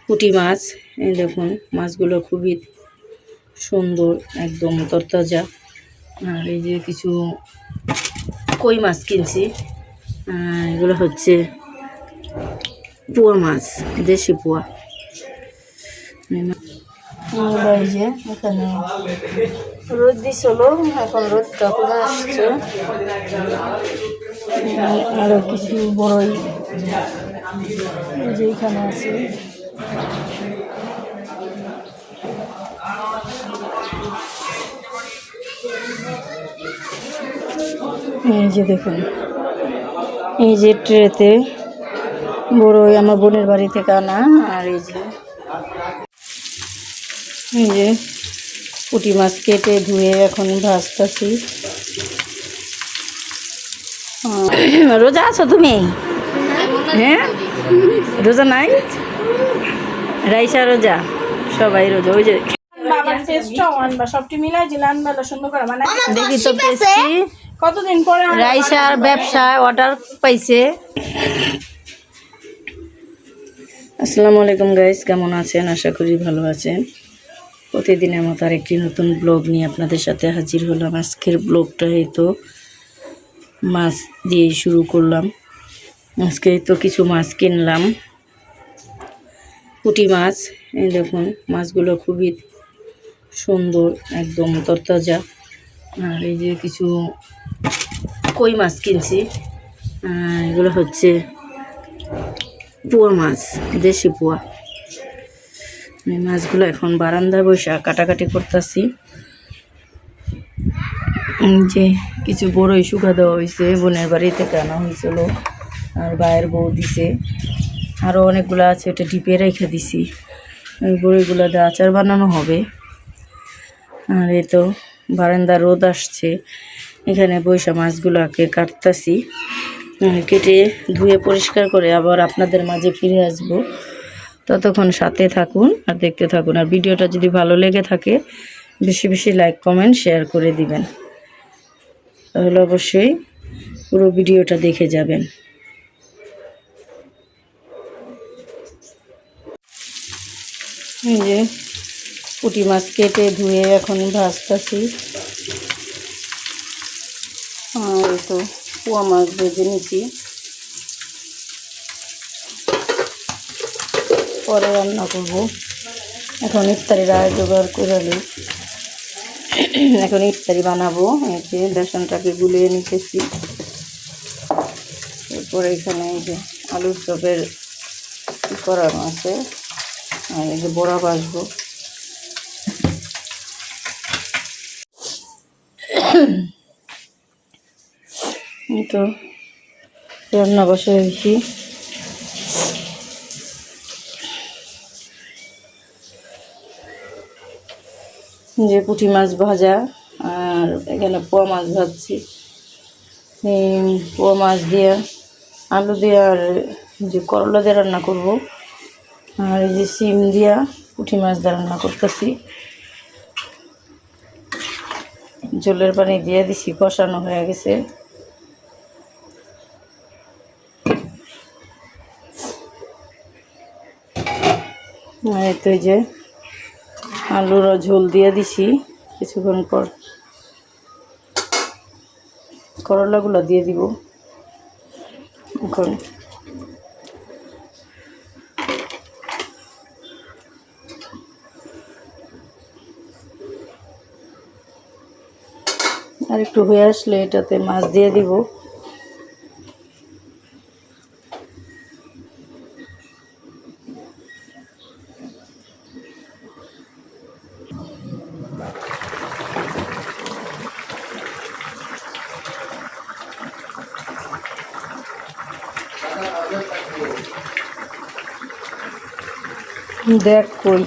পুঁটি মাছ। এই দেখুন মাছগুলো খুবই সুন্দর, একদম তরতাজা। আর এই যে কিছু কই মাছ কিনছি, এগুলো হচ্ছে পোয়া মাছ, দেশি পোয়া। এই যে এখানে রোদ দিছিল, এখন রোদটা কমে আসছে। আরো কিছু বড়ই যে এখানে আছে। এই যে দেখুন, এই যে ট্রেতে বড়ই আমার বোনের বাড়ি থেকে আনা। আর এই যে পুঁটি মাছ কেটে ধুয়ে এখন ভাজতেছি। রোজা আছো তুমি? হ্যাঁ, রোজা নাই? রাইসা রোজা, সবাই রোজা। ওই যে দেখি তো টেস্টি, কতদিন পরে রাইসার ব্যবসায় অর্ডার পাইছে। আসসালামু আলাইকুম গাইস, কেমন আছেন? আশা করি ভালো আছেন। প্রতিদিনের মতো আরেকটি নতুন ব্লগ নিয়ে আপনাদের সাথে হাজির হলাম। আজকের ব্লগটা এই তো মাছ দিয়ে শুরু করলাম। আজকে তো কিছু মাছ কিনলাম, পুঁটি মাছ। এই দেখুন মাছগুলো খুবই সুন্দর, একদম তরতাজা। আর এই যে কিছু কই মাছ কিনছি, এগুলো হচ্ছে পোয়া মাছ, দেশি পোয়া। এই মাছগুলো এখন বারান্দায় বসে কাটাকাটি করতেছি। যে কিছু বড়ই শুকা দেওয়া হয়েছে, বোনের বাড়ি থেকে আনা হয়েছিল, আর ভাইয়ের বউ দিছে। আরও অনেকগুলো আছে, ওটা ডিপে রেখে দিছি। ওই বড়িগুলো দিয়ে আচার বানানো হবে। আর এই তো বারান্দা রোদ আসছে, এখানে বৈশা মাছগুলোকে কাটতেছি। কেটে ধুয়ে পরিষ্কার করে আবার আপনাদের মাঝে ফিরে আসব। ততক্ষণ সাথে থাকুন আর দেখতে থাকুন। আর ভিডিওটা যদি ভালো লেগে থাকে বেশি বেশি লাইক কমেন্ট শেয়ার করে দিবেন, তাহলে অবশ্যই পুরো ভিডিওটা দেখে যাবেন। এই যে পুঁটি মাছ কেটে ধুয়ে এখন ভাজতেছি। আর তো পোয়া মাছ ভেজে নিচ্ছি, পরে রান্না করব। এখন ইফতারির আয় জোগাড় করে নিই, এখন ইফতারি বানাবো। এই যে বেসনটাকে গুলিয়ে নিতেছি। এরপরে এখানে এই যে আলুর চপের করানো আছে, আর এই যে বড়া ভাজবো। তো রান্না বসে দিয়েছি। যে পুঁটি মাছ ভাজা, আর এখানে পোয়া মাছ ভাজছি। পোয়া মাছ দিয়ে আলু দিয়ে আর যে করলা দিয়ে রান্না করব। আর এই যে সিম দিয়া পুঁটি মাছ দিয়ে রান্না করতেছি। ঝোলের পানি দিয়ে দিছি, কষানো হয়ে গেছে। আর তো এই যে আলুর ঝোল দিয়ে দিছি। কিছুক্ষণ পর করলাগুলো দিয়ে দিব। এখন আর একটু হয়ে আসলে এটাতে মাছ দিয়ে দিব। দেখ কই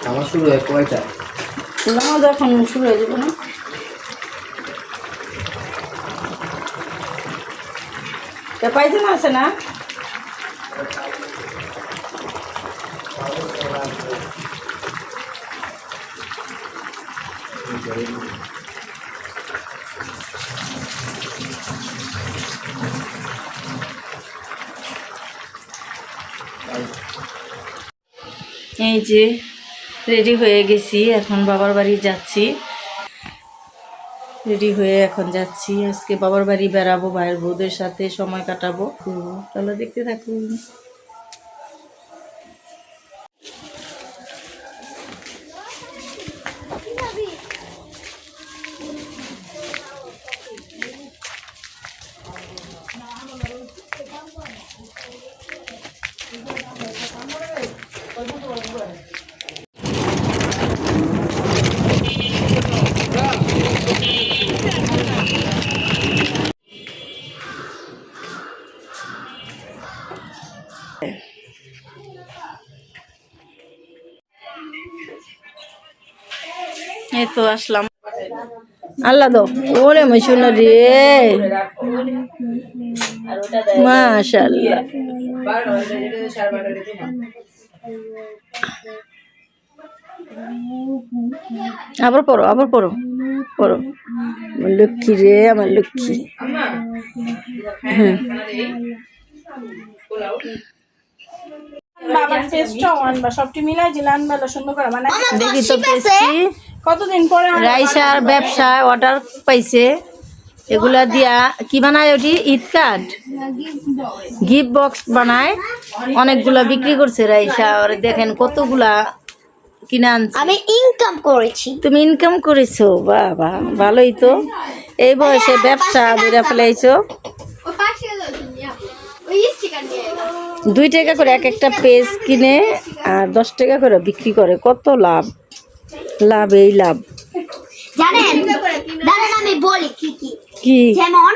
আমার শুরু হয় কয়টা? নামাজ এখন শুরু হয়ে যাবে না? পাইজামা আছে না? এই যে রেডি হয়ে গেছি, এখন বাবার বাড়ি যাচ্ছি। রেডি হয়ে এখন যাচ্ছি, আজকে বাবার বাড়ি বেড়াবো, ভাইয়ের বউদের সাথে সময় কাটাবো। চলো দেখতে থাকুন। এই তো আসলাম। আল্লাহ দো ওরে মশুন রে, মাশাআল্লাহ। আবার পড়ো, আবার পড়ো, পড়ো। আমার লক্ষ্মী রে, আমার লক্ষ্মী। হ্যাঁ বাবার টেস্টটাও আনবা, সবটি মিলাই দিলে আনবা সুন্দর করে মানে দেখি তো পেয়েছি। কতদিন পরে রাইসার ব্যবসায় অর্ডার পাইছে, এগুলা দিয়া কি বানায় ওটি? ঈদ কার্ড, গিফট বক্স বানায়, অনেকগুলা বিক্রি করছে রাইসা। আর দেখেন কতগুলা কিনে আনছে। আমি ইনকাম করেছি। তুমি ইনকাম করেছো, বাবা ভালোই তো। এই বয়সে ব্যবসা বেরা ফেলাইছো। 2 টাকা করে এক একটা পেজ কিনে আর 10 টাকা করে বিক্রি করে, কত লাভ। লাভ এই লাভ। জানেন দাঁড়ান আমি বলি কি কি কি যেমন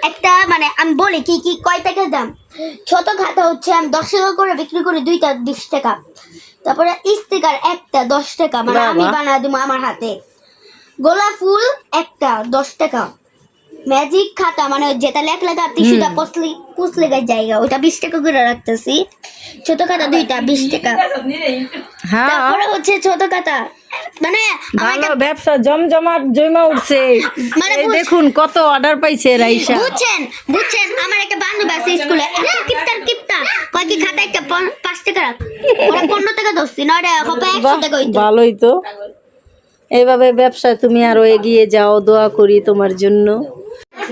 একটা মানে আমি বলি কি কি কয় টাকা দাম। ছোট খাতা হচ্ছে আমি 10 টাকা করে বিক্রি করি, 2টা 20 টাকা। তারপরে স্টিকার একটা 10 টাকা, মানে আমি বানা দিব আমার হাতে। গোলাপ ফুল একটা 10 টাকা। ম্যাজিক খাতা মানে যেটা লেখা টিস্যুটা পুছলে জায়গা, ওটা 20 টাকা করে রাখতেছি। ছোট খাতা 2টা 20 টাকা। হ্যাঁ তারপরে হচ্ছে ছোট খাতা মানে ভালো ব্যবসা জমজমাট জমা উঠছে। মানে এই দেখুন কত অর্ডার পাইছে রাইসা। বুঝছেন আমার একটা বান্ধবী আছে স্কুলে, কিপটা কয় কি খাতা একটা 5 টাকা রাখ, ওরা 15 টাকা ধরছি, না রে হবে 100 টাকা হইতো। ভালোই তো। এইভাবে ব্যবসায় তুমি আরো এগিয়ে যাও, দোয়া করি তোমার জন্য।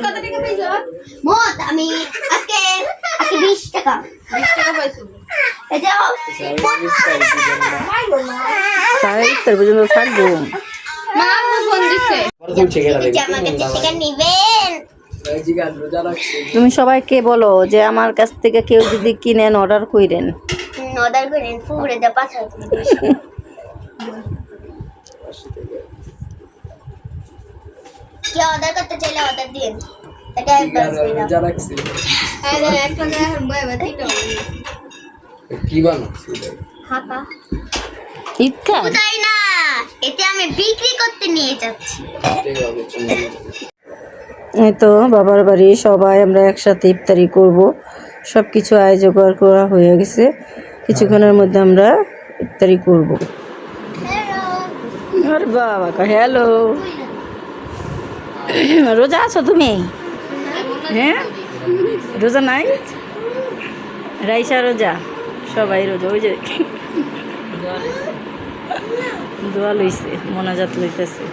কত টাকা পাইছো? মোট আমি আজকে 20 টাকা পাইছো। এই যে তার পর্যন্ত থাকবো। মা ফোন দিছে আমার কাছে টাকা নিবেন। তুমি সবাইকে বলো যে আমার কাছ থেকে কেউ যদি কিনেন অর্ডার কইরেন। অর্ডার করেন ফুরে দা পাঠাই দিন। কি অর্ডার করতে চাইলে অর্ডার দিন। এটা অ্যাডভান্স দিলাম। আরে এখন বই বাতিটা কি বানাচ্ছি? খাতা ঈদ কার্ড তাই না, এটা আমি বিক্রি করতে নিয়ে যাচ্ছি। এই তো বাবার বাড়ি সবাই আমরা একসাথে ইফতারি করব, সব কিছু আয়োজন করা হয়ে গেছে। কিছুক্ষণের মধ্যে আমরা ইফতারি করব। আরে বাবা হ্যালো, রোজা আছো তুমি? হ্যাঁ রোজা নাই? রাইসা রোজা, সবাই রোজা। ওই যে দোয়া লইছে, মোনাজাত লইতেছে।